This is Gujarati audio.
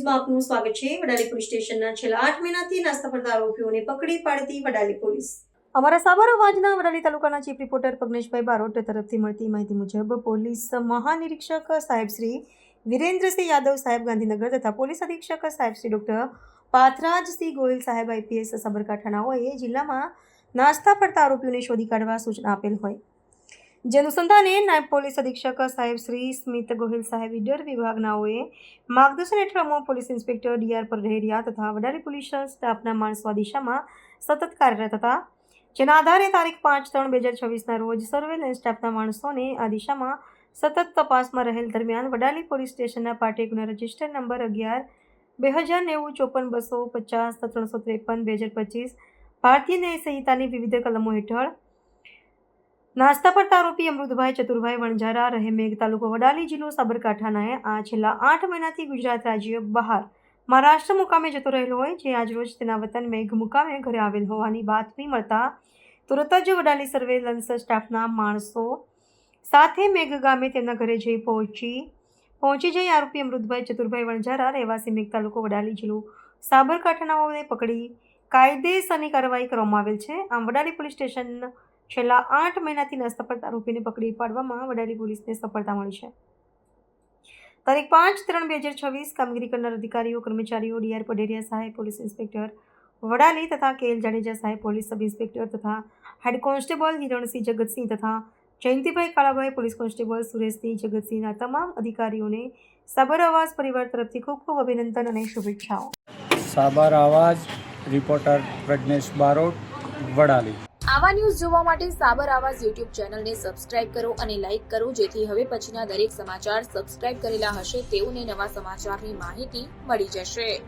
ન્યૂઝમાં આપનું સ્વાગત છે। વડાલી પોલીસ સ્ટેશનના છેલ્લા 8 મહિનાથી નાસ્તા ફરતા આરોપીઓને પકડી પાડતી વડાલી પોલીસ। અમારા સાબર અવાજના વડાલી તાલુકાના ચીફ રિપોર્ટર પગ્નેશભાઈ બારોટ તરફથી મળતી માહિતી મુજબ પોલીસ મહાનિરીક્ષક સાહેબ શ્રી વિરેન્દ્રસિંહ યાદવ સાહેબ ગાંધીનગર તથા પોલીસ અધિક્ષક સાહેબ શ્રી ડોક્ટર પાથરાજસિંહ ગોહિલ સાહેબ IPS સાબરકાંઠાનાઓએ જિલ્લામાં નાસ્તા ફરતા આરોપીઓને શોધી કાઢવા સૂચના આપેલ હોય, જે અનુસંધાને નાયબ પોલીસ અધિક્ષક સાહેબ શ્રી સ્મિત ગોહિલ સાહેબ ઈડર વિભાગનાઓએ માર્ગદર્શન હેઠળ અમો પોલીસ ઇન્સ્પેક્ટર DR પરરેરિયા તથા વડાલી પોલીસ સ્ટાફના માણસો આ દિશામાં સતત કાર્યરત હતા, જેના આધારે તારીખ 5/3/2026ના રોજ સર્વેલન્સ સ્ટાફના માણસોને આ દિશામાં સતત તપાસમાં રહેલ દરમિયાન વડાલી પોલીસ સ્ટેશનના પાટે ગુના રજિસ્ટર નંબર 11/2090-250-353-2025 ભારતીય ન્યાય સંહિતાની વિવિધ કલમો હેઠળ નાસ્તા ફરતા આરોપી અમૃતભાઈ ચતુરભાઈ વણઝારા રહે મેઘ તાલુકો વડાલી જિલ્લો સાબરકાંઠાના આ છેલ્લા 8 મહિનાથી ગુજરાત રાજ્ય બહાર મહારાષ્ટ્ર મુકામે જતો રહેલો હોય, જે આજરોજ તેના વતન મેઘ મુકામે ઘરે આવેલ હોવાની બાતમી મળતા તુરત જ વડાલી સર્વેલન્સ સ્ટાફના માણસો સાથે મેઘ ગામે તેમના ઘરે જઈ પહોંચી જઈ આરોપી અમૃતભાઈ ચતુરભાઈ વણઝારા રહેવાસી મેઘ તાલુકો વડાલી જિલ્લો સાબરકાંઠાનાઓને પકડી કાયદેસરની કાર્યવાહી કરવામાં આવેલ છે। આમ વડાલી પોલીસ સ્ટેશન છેલ્લા 8 મહિનાથી નાસ્તા ફરતા આરોપીને પકડી પાડવામાં વડાલી પોલીસને સફળતા મળી છે। તારીખ 5/3/2026 કામગીરી કરનાર અધિકારીઓ કર્મચારીઓ DR પઢેરિયા સાહેબ પોલીસ ઇન્સ્પેક્ટર વડાલી તથા KL જાડેજા સાહેબ પોલીસ સબ ઇન્સ્પેક્ટર તથા હેડ કોન્સ્ટેબલ હિરણસિંહ જગતસિંહ તથા જયંતિભાઈ કાળાભાઈ પોલીસ કોન્સ્ટેબલ સુરેશસિંહ જગતસિંહના તમામ અધિકારીઓને સાબર આવાજ પરિવાર તરફથી ખૂબ ખૂબ અભિનંદન અને શુભેચ્છાઓ। સાબર આવાજ રિપોર્ટર પ્રજ્ઞેશ બારોટ, વડાલી। આવા ન્યૂઝ જોવા માટે સાબર આવાજ YouTube ચેનલને સબસ્ક્રાઇબ કરો અને લાઇક કરો, જેથી હવે પછીના દરેક સમાચાર સબસ્ક્રાઇબ કરેલા હશે તેઓને નવા સમાચારની માહિતી મળી જશે।